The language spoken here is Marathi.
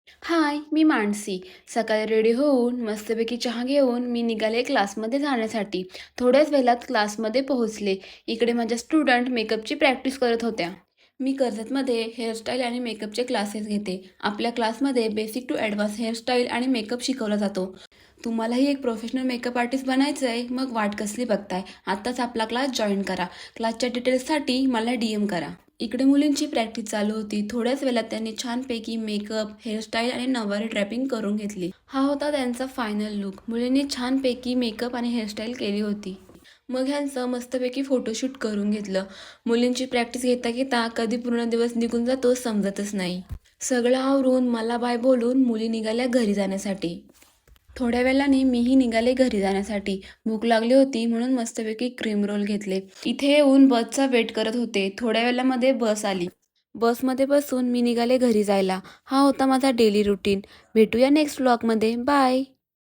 हाय, मी मानसी. सकाळी रेडी होऊन मस्तपैकी चहा घेऊन मी निघाले क्लासमध्ये जाण्यासाठी. थोड्याच वेळात क्लासमध्ये पोहोचले. इकडे माझ्या स्टुडंट मेकअपची प्रॅक्टिस करत होत्या. मी कर्जतमध्ये हेअरस्टाईल आणि मेकअपचे क्लासेस घेते. आपल्या क्लासमध्ये बेसिक टू ॲडव्हान्स हेअरस्टाईल आणि मेकअप शिकवला जातो. तुम्हालाही एक प्रोफेशनल मेकअप आर्टिस्ट बनायचं आहे, मग वाट कसली बघताय? आत्ताच आपला क्लास जॉईन करा. क्लासच्या डिटेल्ससाठी मला DM करा. इकडे मुलींची प्रॅक्टिस चालू होती. थोड्याच वेळात त्यांनी छानपैकी मेकअप, हेअरस्टाईल आणि नऊवारी ड्रॅपिंग करून घेतली. हा होता त्यांचा फायनल लुक. मुलींनी छानपैकी मेकअप आणि हेअरस्टाईल केली होती. मग ह्यांचं मस्तपैकी फोटोशूट करून घेतलं. मुलींची प्रॅक्टिस घेता घेता कधी पूर्ण दिवस निघून जातो समजतच नाही. सगळं आवरून मला बाय बोलून मुली निघाल्या घरी जाण्यासाठी. थोड्या वेळाने मीही निघाले घरी जाण्यासाठी. भूक लागली होती म्हणून मस्तपैकी क्रीम रोल घेतले. इथे येऊन बसचा वेट करत होते. थोड्या वेळामध्ये बस आली. बसमध्ये बसून मी निघाले घरी जायला. हा होता माझा डेली रुटीन. भेटूया नेक्स्ट व्लॉगमध्ये. बाय.